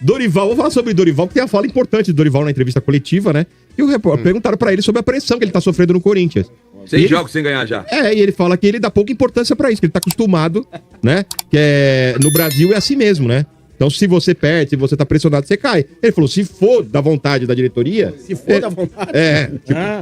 Dorival, vou falar sobre Dorival, porque tem a fala importante de Dorival na entrevista coletiva, né? E perguntaram pra ele sobre a pressão que ele tá sofrendo no Corinthians. 6 jogos sem ganhar já. E ele fala que ele dá pouca importância pra isso, que ele tá acostumado, né? Que no Brasil é assim mesmo, né? Então, se você perde, se você tá pressionado, você cai. Ele falou, se for da vontade da diretoria... Se for da vontade?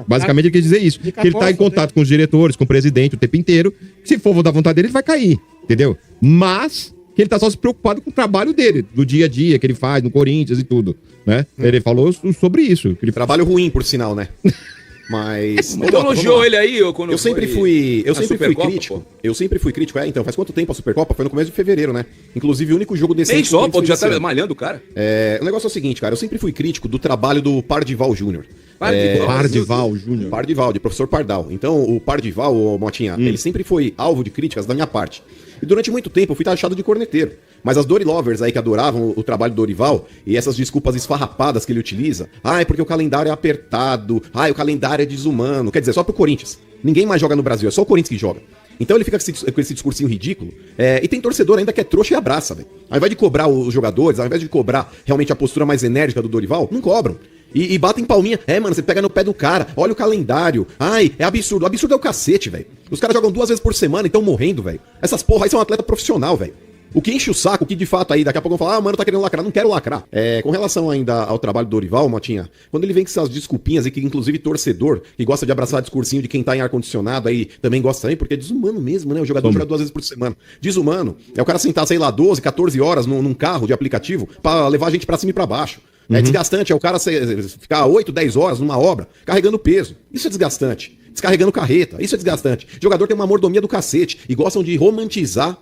Basicamente ele quer dizer isso. Que ele tá em contato com os diretores, com o presidente o tempo inteiro. Se for da vontade dele, ele vai cair, entendeu? Mas que ele tá só se preocupado com o trabalho dele, do dia a dia que ele faz no Corinthians e tudo, né? Ele falou sobre isso. Que ele... Trabalho ruim, por sinal, né? Mas... Você elogiou ele aí? Eu sempre fui crítico. Eu sempre fui crítico. Então, faz quanto tempo a Supercopa? Foi no começo de fevereiro, né? Inclusive, o único jogo decente... Nem só, pô, já tá malhando o cara. O negócio é o seguinte, cara. Eu sempre fui crítico do trabalho do Pardival Júnior. Pardival Júnior. Pardival, de professor Pardal. Então, o Pardival, o Motinha, ele sempre foi alvo de críticas da minha parte. E durante muito tempo eu fui taxado de corneteiro. Mas as Dorilovers aí que adoravam o trabalho do Dorival e essas desculpas esfarrapadas que ele utiliza, porque o calendário é apertado, o calendário é desumano, quer dizer, só pro Corinthians. Ninguém mais joga no Brasil, é só o Corinthians que joga. Então ele fica com esse discursinho ridículo, e tem torcedor ainda que é trouxa e abraça, velho. Ao invés de cobrar os jogadores, ao invés de cobrar realmente a postura mais enérgica do Dorival, não cobram. E batem palminha. Mano, você pega no pé do cara, olha o calendário. É absurdo. O absurdo é o cacete, velho. Os caras jogam 2 vezes por semana e estão morrendo, velho. Essas porra aí são um atleta profissional, velho. O que enche o saco, o que de fato aí, daqui a pouco vão falar, mano, tá querendo lacrar. Não quero lacrar. Com relação ainda ao trabalho do Dorival, Motinha, quando ele vem com essas desculpinhas e que inclusive torcedor, que gosta de abraçar discursinho de quem tá em ar-condicionado aí, também gosta também, porque é desumano mesmo, né? O jogador joga 2 vezes por semana. Desumano. É o cara sentar, sei lá, 12, 14 horas num carro de aplicativo pra levar a gente pra cima e pra baixo. É desgastante, é o cara ficar 8, 10 horas numa obra carregando peso. Isso é desgastante. Descarregando carreta. Isso é desgastante. O jogador tem uma mordomia do cacete e gostam de romantizar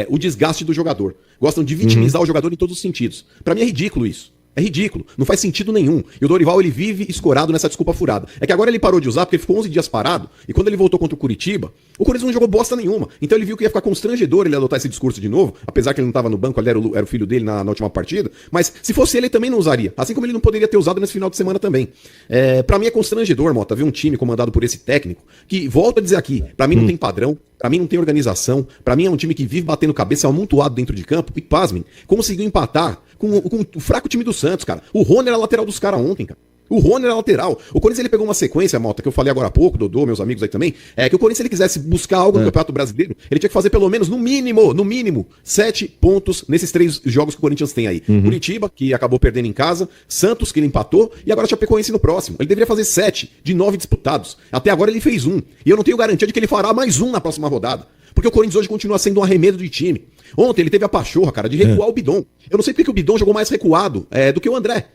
o desgaste do jogador. Gostam de vitimizar o jogador em todos os sentidos. Pra mim é ridículo isso. É ridículo, não faz sentido nenhum. E o Dorival, ele vive escorado nessa desculpa furada. É que agora ele parou de usar porque ele ficou 11 dias parado, e quando ele voltou contra o Curitiba, o Corinthians não jogou bosta nenhuma. Então ele viu que ia ficar constrangedor ele adotar esse discurso de novo, apesar que ele não estava no banco, ele era o filho dele na última partida, mas se fosse ele também não usaria. Assim como ele não poderia ter usado nesse final de semana também. Pra mim é constrangedor, Mota, ver um time comandado por esse técnico, que, volto a dizer aqui, pra mim não tem padrão, pra mim não tem organização, pra mim é um time que vive batendo cabeça, amontoado dentro de campo, e pasmem, conseguiu empatar com o fraco time do Santos, cara. O Rony era lateral dos caras ontem, cara. O Rony era lateral. O Corinthians, ele pegou uma sequência, Malta, que eu falei agora há pouco, Dodô, meus amigos aí também, que o Corinthians, se ele quisesse buscar algo no Campeonato Brasileiro, ele tinha que fazer pelo menos, no mínimo, 7 pontos nesses 3 jogos que o Corinthians tem aí. Curitiba, que acabou perdendo em casa, Santos, que ele empatou, e agora Chapecoense no próximo. Ele deveria fazer 7 de 9 disputados. Até agora ele fez 1. E eu não tenho garantia de que ele fará mais 1 na próxima rodada. Porque o Corinthians hoje continua sendo um arremedo de time. Ontem ele teve a pachorra, cara, de recuar o Bidon. Eu não sei porque o Bidon jogou mais recuado do que o André.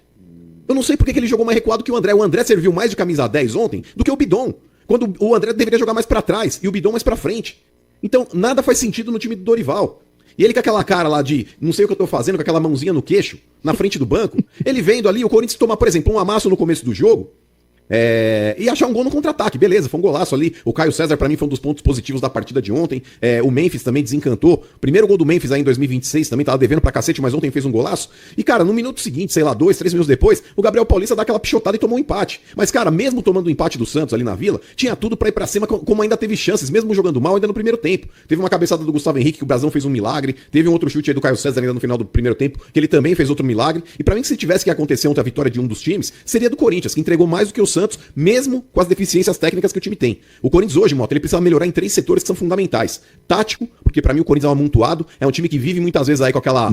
Eu não sei porque que ele jogou mais recuado que o André. O André serviu mais de camisa 10 ontem do que o Bidon. Quando o André deveria jogar mais pra trás e o Bidon mais pra frente. Então, nada faz sentido no time do Dorival. E ele com aquela cara lá de não sei o que eu tô fazendo, com aquela mãozinha no queixo, na frente do banco, ele vendo ali o Corinthians tomar, por exemplo, um amasso no começo do jogo, e achar um gol no contra-ataque, beleza, foi um golaço ali. O Caio César pra mim foi um dos pontos positivos da partida de ontem. O Memphis também desencantou. Primeiro gol do Memphis aí em 2026, também tava devendo pra cacete, mas ontem fez um golaço. E cara, no minuto seguinte, sei lá, 2, 3 minutos depois, o Gabriel Paulista dá aquela pichotada e tomou um empate. Mas cara, mesmo tomando o empate do Santos ali na Vila, tinha tudo pra ir pra cima, como ainda teve chances, mesmo jogando mal ainda no primeiro tempo. Teve uma cabeçada do Gustavo Henrique, que o Brasão fez um milagre. Teve um outro chute aí do Caio César ainda no final do primeiro tempo, que ele também fez outro milagre. E pra mim, se tivesse que acontecer ontem a vitória de um dos times, seria do Corinthians, que entregou mais do que o Santos, mesmo com as deficiências técnicas que o time tem. O Corinthians hoje, Mota, ele precisa melhorar em 3 setores que são fundamentais. Tático, porque pra mim o Corinthians é um amontoado, é um time que vive muitas vezes aí com aquela...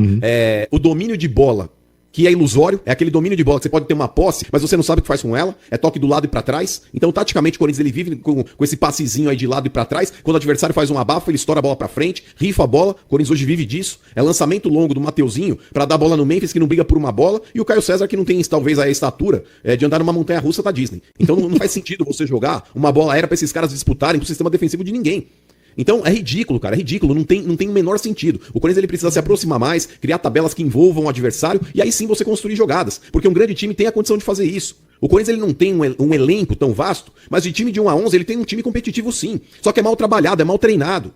o domínio de bola, que é ilusório, é aquele domínio de bola que você pode ter uma posse, mas você não sabe o que faz com ela, é toque do lado e pra trás. Então, taticamente, o Corinthians ele vive com esse passezinho aí de lado e pra trás. Quando o adversário faz um abafo, ele estoura a bola pra frente, rifa a bola. O Corinthians hoje vive disso. É lançamento longo do Mateuzinho pra dar bola no Memphis, que não briga por uma bola, e o Caio César, que não tem talvez a estatura de andar numa montanha-russa da Disney. Então, não faz sentido você jogar uma bola aérea pra esses caras disputarem pro sistema defensivo de ninguém. Então é ridículo, cara, é ridículo, não tem o menor sentido. O Corinthians ele precisa se aproximar mais, criar tabelas que envolvam o adversário e aí sim você construir jogadas, porque um grande time tem a condição de fazer isso. O Corinthians ele não tem um elenco tão vasto, mas de time de 1 a 11 ele tem um time competitivo sim, só que é mal trabalhado, é mal treinado.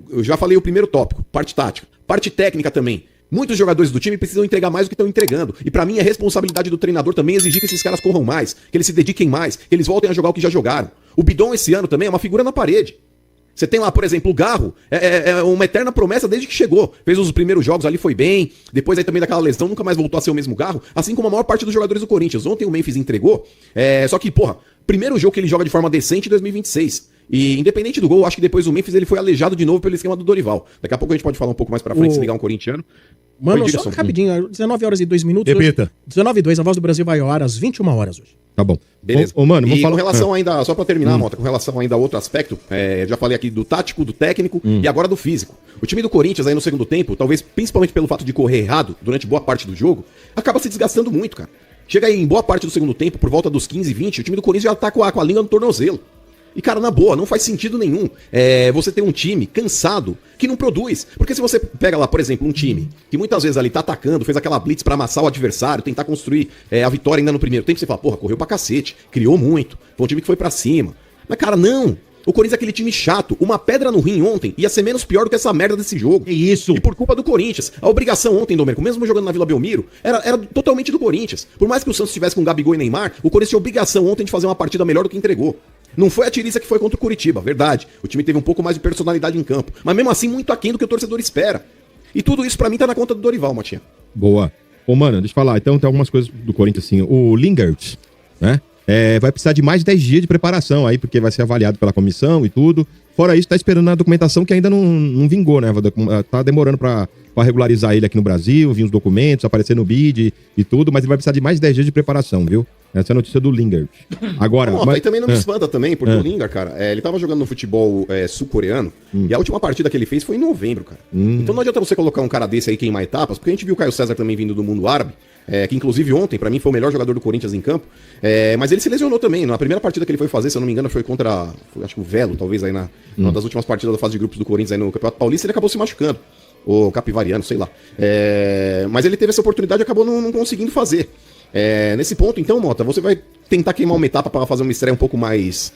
Eu já falei o primeiro tópico, parte tática, parte técnica também. Muitos jogadores do time precisam entregar mais do que estão entregando. E pra mim é responsabilidade do treinador também exigir que esses caras corram mais, que eles se dediquem mais, que eles voltem a jogar o que já jogaram. O Bidon esse ano também é uma figura na parede. Você tem lá, por exemplo, o Garro, é uma eterna promessa desde que chegou. Fez os primeiros jogos ali, foi bem. Depois aí também daquela lesão, nunca mais voltou a ser o mesmo Garro. Assim como a maior parte dos jogadores do Corinthians. Ontem o Memphis entregou. Só que, porra, primeiro jogo que ele joga de forma decente em 2026. E independente do gol, acho que depois o Memphis ele foi aleijado de novo pelo esquema do Dorival. Daqui a pouco a gente pode falar um pouco mais pra frente, se ligar um corintiano. Mano, só rapidinho, 19 horas e 2 minutos. Repita. 19 e 2, a Voz do Brasil vai ao ar às 21 horas hoje. Tá bom. Beleza. Mano, vamos e falar... com relação ainda, só pra terminar, Mota, com relação ainda a outro aspecto, já falei aqui do tático, do técnico e agora do físico. O time do Corinthians aí no segundo tempo, talvez principalmente pelo fato de correr errado durante boa parte do jogo, acaba se desgastando muito, cara. Chega aí em boa parte do segundo tempo, por volta dos 15, 20, o time do Corinthians já tá com a língua no tornozelo. E, cara, na boa, não faz sentido nenhum você ter um time cansado que não produz. Porque se você pega lá, por exemplo, um time que muitas vezes ali tá atacando, fez aquela blitz pra amassar o adversário, tentar construir a vitória ainda no primeiro tempo, você fala, porra, correu pra cacete, criou muito, foi um time que foi pra cima. Mas, cara, não. O Corinthians é aquele time chato. Uma pedra no rim ontem ia ser menos pior do que essa merda desse jogo. Que isso? E por culpa do Corinthians. A obrigação ontem, Domênico, mesmo jogando na Vila Belmiro, era totalmente do Corinthians. Por mais que o Santos estivesse com Gabigol e Neymar, o Corinthians tinha obrigação ontem de fazer uma partida melhor do que entregou. Não foi a tiriça que foi contra o Curitiba, verdade. O time teve um pouco mais de personalidade em campo. Mas mesmo assim, muito aquém do que o torcedor espera. E tudo isso pra mim tá na conta do Dorival, Motinha. Boa. Ô, mano, deixa eu falar. Então tem algumas coisas do Corinthians, assim. O Lingard, né? Vai precisar de mais de 10 dias de preparação aí, porque vai ser avaliado pela comissão e tudo. Fora isso, tá esperando a documentação que ainda não vingou, né? Tá demorando pra regularizar ele aqui no Brasil, vir os documentos, aparecer no BID e tudo, mas ele vai precisar de mais de 10 dias de preparação, viu? Essa é a notícia do Lingard. Agora... Não, aí também não me espanta também, porque o Lingard, cara, ele tava jogando no futebol sul-coreano e a última partida que ele fez foi em novembro, cara. Então não adianta você colocar um cara desse aí queimar etapas, porque a gente viu o Caio César também vindo do mundo árabe, que inclusive ontem, pra mim, foi o melhor jogador do Corinthians em campo, mas ele se lesionou também. Na primeira partida que ele foi fazer, se eu não me engano, foi contra, acho que o Velo, talvez, aí uma das últimas partidas da fase de grupos do Corinthians aí no Campeonato Paulista, ele acabou se machucando. Ou Capivariano, sei lá. Mas ele teve essa oportunidade e acabou não conseguindo fazer. Nesse ponto, então, Mota, você vai tentar queimar uma etapa para fazer uma estreia um pouco mais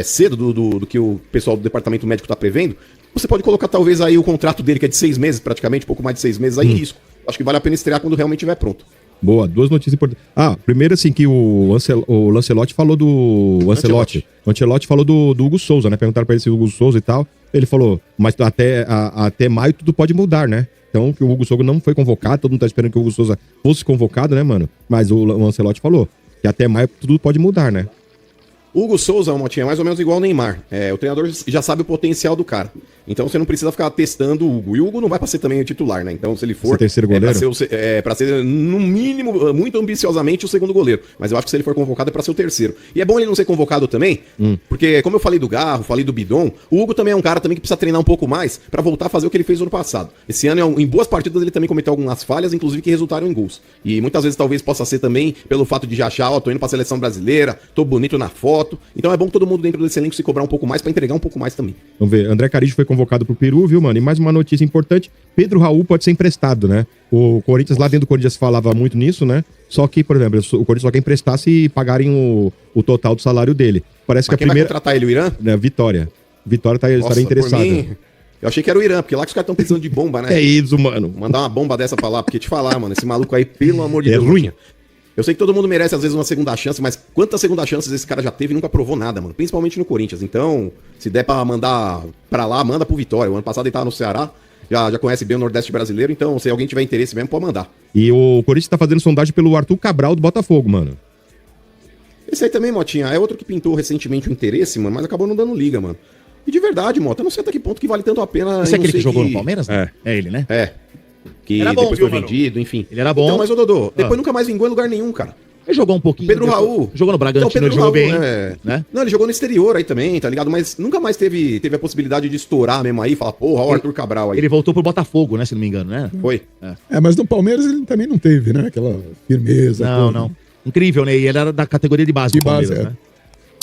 cedo do que o pessoal do departamento médico tá prevendo. Você pode colocar talvez aí o contrato dele, que é de 6 meses praticamente, pouco mais de 6 meses, aí em risco. Acho que vale a pena estrear quando realmente estiver pronto. Boa, duas notícias importantes. Primeiro, assim, que o Lancelotti falou do... O Ancelotti falou do Hugo Souza, né? Perguntaram pra ele se o Hugo Souza e tal. Ele falou, mas até maio tudo pode mudar, né? Então, que o Hugo Souza não foi convocado, todo mundo tá esperando que o Hugo Souza fosse convocado, né, mano? Mas o Ancelotti falou que até maio tudo pode mudar, né? O Hugo Souza, Motinha, é mais ou menos igual ao Neymar. O treinador já sabe o potencial do cara. Então você não precisa ficar testando o Hugo. E o Hugo não vai pra ser também o titular, né? Então se ele for... terceiro goleiro? Pra ser, no mínimo, muito ambiciosamente, o segundo goleiro. Mas eu acho que se ele for convocado é pra ser o terceiro. E é bom ele não ser convocado também, porque como eu falei do Garro, falei do Bidon, o Hugo também é um cara também que precisa treinar um pouco mais pra voltar a fazer o que ele fez no ano passado. Esse ano, em boas partidas, ele também cometeu algumas falhas, inclusive que resultaram em gols. E muitas vezes talvez possa ser também pelo fato de já achar, tô indo pra seleção brasileira, tô bonito na foto. Então é bom que todo mundo dentro desse elenco se cobrar um pouco mais pra entregar um pouco mais também. Vamos ver, André Carilho foi convocado pro Peru, viu, mano? E mais uma notícia importante, Pedro Raul pode ser emprestado, né? O Corinthians, lá dentro do Corinthians falava muito nisso, né? Só que, por exemplo, o Corinthians só quer emprestar se pagarem o total do salário dele. Parece que a primeira... vai contratar ele, o Irã? Vitória estaria interessada. Eu achei que era o Irã, porque lá que os caras estão precisando de bomba, né? É isso, mano. Mandar uma bomba dessa pra lá, porque te falar, mano, esse maluco aí, pelo amor de Deus. Ruim. Eu sei que todo mundo merece, às vezes, uma segunda chance, mas quantas segundas chances esse cara já teve e nunca provou nada, mano? Principalmente no Corinthians. Então, se der pra mandar pra lá, manda pro Vitória. O ano passado ele tava no Ceará, já conhece bem o Nordeste brasileiro, então se alguém tiver interesse mesmo, pode mandar. E o Corinthians tá fazendo sondagem pelo Arthur Cabral do Botafogo, mano. Esse aí também, Motinha, é outro que pintou recentemente o interesse, mano, mas acabou não dando liga, mano. E de verdade, Mota, eu não sei até que ponto que vale tanto a pena... Esse é aquele que jogou no Palmeiras? É ele, né? Que era bom, depois viu, foi vendido, enfim. Ele era bom. Então, mas, ô Dodô, depois nunca mais vingou em lugar nenhum, cara. Ele jogou um pouquinho. Pedro Raul. Jogou no Bragantino, ele jogou bem. Né? Não, ele jogou no exterior aí também, tá ligado? Mas nunca mais teve a possibilidade de estourar mesmo aí, falar, porra, o Arthur Cabral aí. Ele voltou pro Botafogo, né, se não me engano, né? Foi. Mas no Palmeiras ele também não teve, né? Aquela firmeza. Não. Incrível, né? E ele era da categoria de base do Palmeiras, né?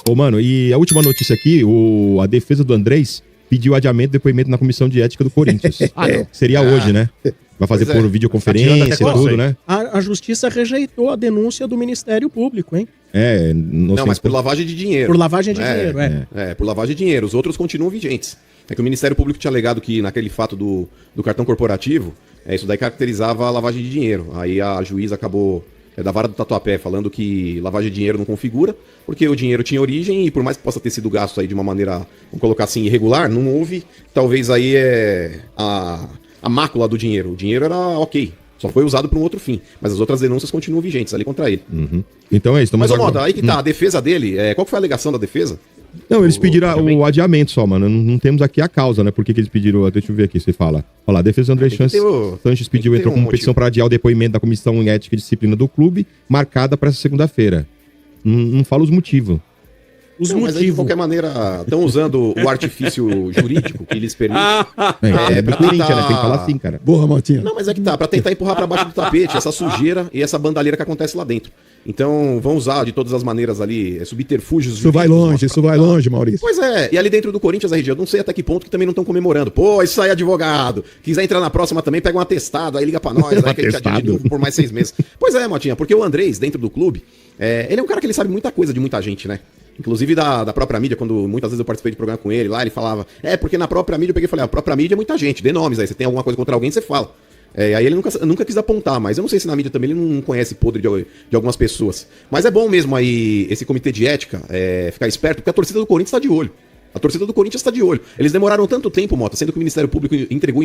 Ô, mano, e a última notícia aqui, a defesa do Andrés pediu adiamento do depoimento na comissão de ética do Corinthians. Seria hoje, né? Vai fazer por videoconferência e tudo, né? A justiça rejeitou a denúncia do Ministério Público, hein? Não, mas por lavagem de dinheiro. Por lavagem de dinheiro, por lavagem de dinheiro. Os outros continuam vigentes. É que o Ministério Público tinha alegado que naquele fato do cartão corporativo, isso daí caracterizava a lavagem de dinheiro. Aí a juíza acabou da Vara do Tatuapé, falando que lavagem de dinheiro não configura, porque o dinheiro tinha origem e por mais que possa ter sido gasto aí de uma maneira, vamos colocar assim, irregular, não houve, talvez aí a mácula do dinheiro. O dinheiro era ok, só foi usado para um outro fim, mas as outras denúncias continuam vigentes ali contra ele. Então é isso. Mas, Mota, aí que tá, a defesa dele, qual que foi a alegação da defesa? Não, eles pediram o adiamento só, mano. Não temos aqui a causa, né? Por que eles pediram... Deixa eu ver aqui, você fala. Olha lá, a defesa do André Sanches pediu, entrou com uma petição para adiar o depoimento da Comissão em Ética e Disciplina do clube, marcada para essa segunda-feira. Não fala os motivos. Os Mas aí, de qualquer maneira, estão usando o artifício jurídico que lhes permite. É pra Corinthians, né? tentar... Tem que falar assim, cara. Boa, Motinha. Não, mas é que tá, pra tentar empurrar pra baixo do tapete essa sujeira e essa bandalheira que acontece lá dentro. Então, vão usar de todas as maneiras ali, subterfúgios. Isso vai longe, Maurício. Pois é, e ali dentro do Corinthians, RG, eu não sei até que ponto que também não estão comemorando. Pô, isso aí é advogado. Quiser entrar na próxima também, pega um atestado, aí liga pra nós, aí que a gente admite de novo por mais 6 meses. Pois é, Motinha, porque o Andrés, dentro do clube, ele é um cara que ele sabe muita coisa de muita gente, né? Inclusive da própria mídia, quando muitas vezes eu participei de programa com ele lá, ele falava, porque na própria mídia eu peguei e falei, a própria mídia é muita gente, dê nomes aí, você tem alguma coisa contra alguém, você fala. Aí ele nunca quis apontar, mas eu não sei se na mídia também ele não conhece podre de algumas pessoas. Mas é bom mesmo aí esse comitê de ética ficar esperto, porque a torcida do Corinthians está de olho. A torcida do Corinthians está de olho. Eles demoraram tanto tempo, Mota, sendo que o Ministério Público entregou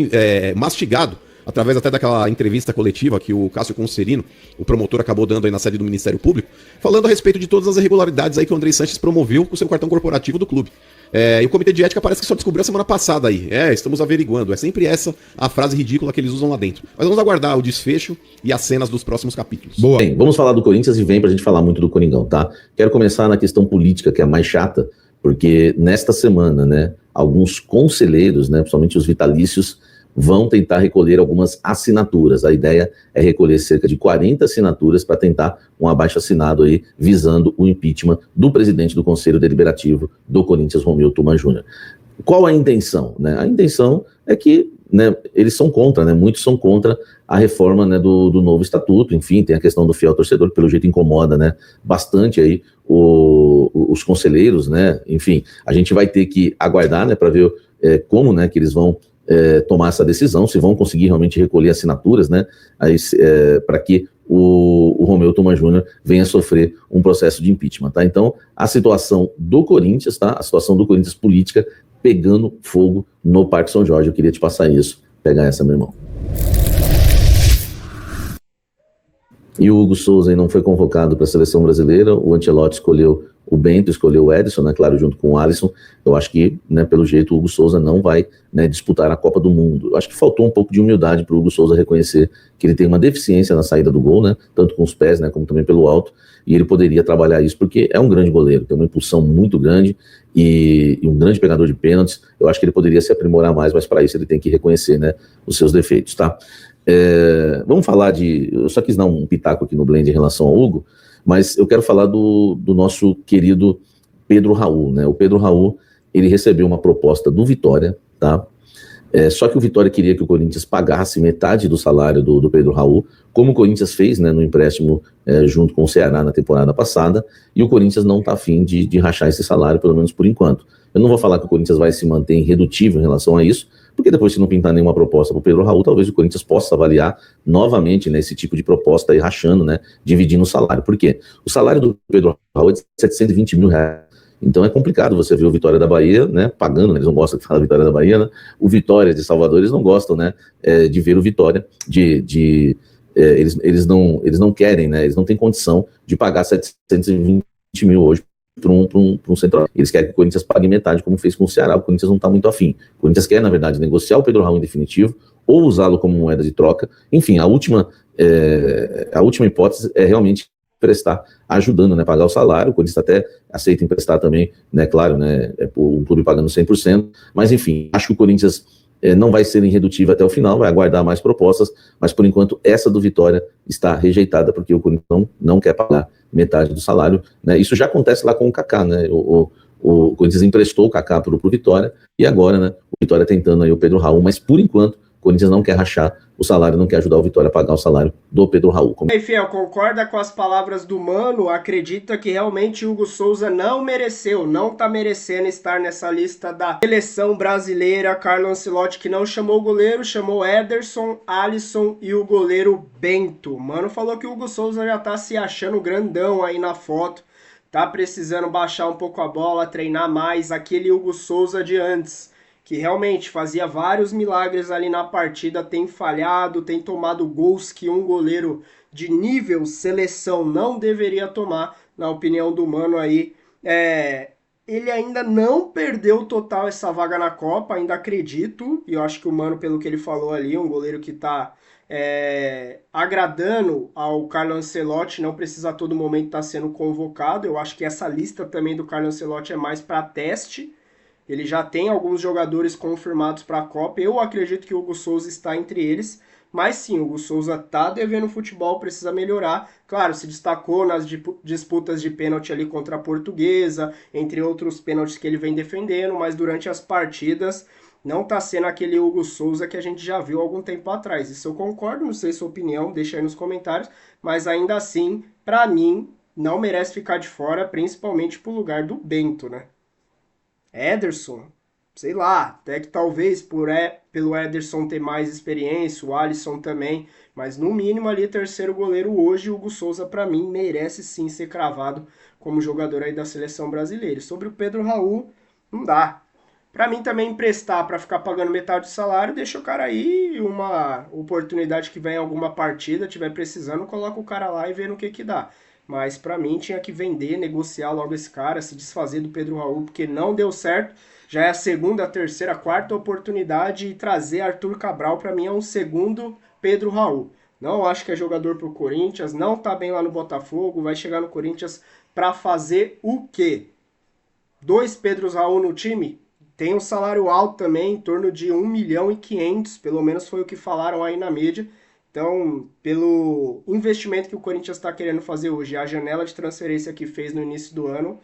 mastigado, através até daquela entrevista coletiva que o Cássio Conserino, o promotor, acabou dando aí na sede do Ministério Público, falando a respeito de todas as irregularidades aí que o André Sanches promoveu com o seu cartão corporativo do clube. E o Comitê de Ética parece que só descobriu a semana passada aí. Estamos averiguando. É sempre essa a frase ridícula que eles usam lá dentro. Mas vamos aguardar o desfecho e as cenas dos próximos capítulos. Boa. Bem, vamos falar do Corinthians e vem pra gente falar muito do Coringão, tá? Quero começar na questão política, que é a mais chata, porque nesta semana, né, alguns conselheiros, né, principalmente os vitalícios, vão tentar recolher algumas assinaturas. A ideia é recolher cerca de 40 assinaturas para tentar um abaixo-assinado aí, visando o impeachment do presidente do Conselho Deliberativo do Corinthians, Romeu Tuma Júnior. Qual a intenção? Né? A intenção é que, né, eles são contra, né, muitos são contra a reforma, né, do novo estatuto. Enfim, tem a questão do fiel torcedor, que pelo jeito incomoda, né, bastante aí os conselheiros, né. Enfim, a gente vai ter que aguardar, né, para ver como, né, que eles vão tomar essa decisão, se vão conseguir realmente recolher assinaturas, né, para que o Romeu Tuma Júnior venha sofrer um processo de impeachment, tá? Então, a situação do Corinthians, tá? A situação do Corinthians política pegando fogo no Parque São Jorge. Eu queria te passar isso. Pegar essa, meu irmão. E o Hugo Souza aí não foi convocado para a seleção brasileira. O Ancelotti escolheu o Bento, escolheu o Edson, né, claro, junto com o Alisson. Eu acho que, né, pelo jeito, o Hugo Souza não vai, né, disputar a Copa do Mundo. Eu acho que faltou um pouco de humildade para o Hugo Souza reconhecer que ele tem uma deficiência na saída do gol, né, tanto com os pés, né, como também pelo alto, e ele poderia trabalhar isso, porque é um grande goleiro, tem uma impulsão muito grande e um grande pegador de pênaltis. Eu acho que ele poderia se aprimorar mais, mas para isso ele tem que reconhecer, né, os seus defeitos, tá? Vamos falar eu só quis dar um pitaco aqui no Blend em relação ao Hugo, mas eu quero falar do nosso querido Pedro Raul, né? O Pedro Raul, ele recebeu uma proposta do Vitória, tá? Só que o Vitória queria que o Corinthians pagasse metade do salário do Pedro Raul, como o Corinthians fez, né, no empréstimo junto com o Ceará na temporada passada, e o Corinthians não está afim de rachar esse salário, pelo menos por enquanto. Eu não vou falar que o Corinthians vai se manter irredutível em relação a isso, porque depois, se não pintar nenhuma proposta para o Pedro Raul, talvez o Corinthians possa avaliar novamente, né, esse tipo de proposta aí, rachando, né, dividindo o salário. Por quê? O salário do Pedro Raul é de 720 mil reais. Então é complicado você ver o Vitória da Bahia, né, pagando, né, eles não gostam de falar Vitória da Bahia, né, o Vitória de Salvador, eles não gostam, né, de ver o Vitória, eles não querem, né, eles não têm condição de pagar 720 mil hoje para um central. Eles querem que o Corinthians pague metade, como fez com o Ceará. O Corinthians não está muito afim. O Corinthians quer, na verdade, negociar o Pedro Raul em definitivo ou usá-lo como moeda de troca. Enfim, a última hipótese é realmente emprestar, ajudando, né, pagar o salário. O Corinthians até aceita emprestar também, né, claro, né, o clube pagando 100%, mas enfim, acho que o Corinthians não vai ser irredutível até o final, vai aguardar mais propostas, mas por enquanto essa do Vitória está rejeitada, porque o Corinthians não quer pagar metade do salário, né? Isso já acontece lá com o Kaká, né? O Corinthians emprestou o Kaká para o Vitória, e agora, né, o Vitória tentando aí o Pedro Raul, mas por enquanto Corinthians não quer rachar o salário, não quer ajudar o Vitória a pagar o salário do Pedro Raul. E aí, Fiel, concorda com as palavras do Mano? Acredita que realmente Hugo Souza não mereceu, não tá merecendo estar nessa lista da seleção brasileira? Carlo Ancelotti, que não chamou o goleiro, chamou Ederson, Alisson e o goleiro Bento. Mano falou que o Hugo Souza já tá se achando grandão aí na foto, tá precisando baixar um pouco a bola, treinar mais, aquele Hugo Souza de antes, que realmente fazia vários milagres ali na partida, tem falhado, tem tomado gols que um goleiro de nível seleção não deveria tomar, na opinião do Mano aí. Ele ainda não perdeu total essa vaga na Copa, ainda acredito, e eu acho que o Mano, pelo que ele falou ali, um goleiro que tá agradando ao Carlo Ancelotti, não precisa a todo momento estar sendo convocado. Eu acho que essa lista também do Carlo Ancelotti é mais para teste. Ele já tem alguns jogadores confirmados para a Copa. Eu acredito que o Hugo Souza está entre eles. Mas sim, o Hugo Souza tá devendo futebol, precisa melhorar. Claro, se destacou nas disputas de pênalti ali contra a Portuguesa, entre outros pênaltis que ele vem defendendo, mas durante as partidas não tá sendo aquele Hugo Souza que a gente já viu há algum tempo atrás. Isso eu concordo, não sei sua opinião, deixa aí nos comentários. Mas ainda assim, para mim, não merece ficar de fora, principalmente pro lugar do Bento, né? Ederson, sei lá, até que talvez pelo Ederson ter mais experiência, o Alisson também, mas no mínimo ali terceiro goleiro hoje, o Hugo Souza para mim merece sim ser cravado como jogador aí da seleção brasileira. E sobre o Pedro Raul, não dá. Para mim também emprestar para ficar pagando metade do salário, deixa o cara aí, uma oportunidade que vem em alguma partida, tiver precisando, coloca o cara lá e vê no que dá. Mas para mim tinha que vender, negociar logo esse cara, se desfazer do Pedro Raul, porque não deu certo. Já é a segunda, terceira, quarta oportunidade e trazer Arthur Cabral para mim é um segundo Pedro Raul. Não acho que é jogador pro Corinthians, não tá bem lá no Botafogo, vai chegar no Corinthians para fazer o quê? 2 Pedros Raul no time? Tem um salário alto também, em torno de 1,5 milhão, pelo menos foi o que falaram aí na mídia. Então, pelo investimento que o Corinthians está querendo fazer hoje, a janela de transferência que fez no início do ano,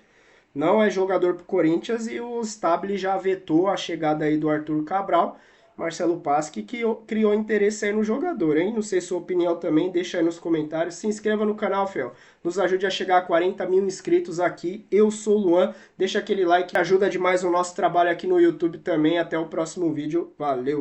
não é jogador para o Corinthians e o Stabile já vetou a chegada aí do Arthur Cabral. Marcelo Paschi que criou interesse aí no jogador, hein? Não sei sua opinião também, deixa aí nos comentários. Se inscreva no canal, Fel. Nos ajude a chegar a 40 mil inscritos aqui. Eu sou o Luan. Deixa aquele like que ajuda demais o nosso trabalho aqui no YouTube também. Até o próximo vídeo. Valeu!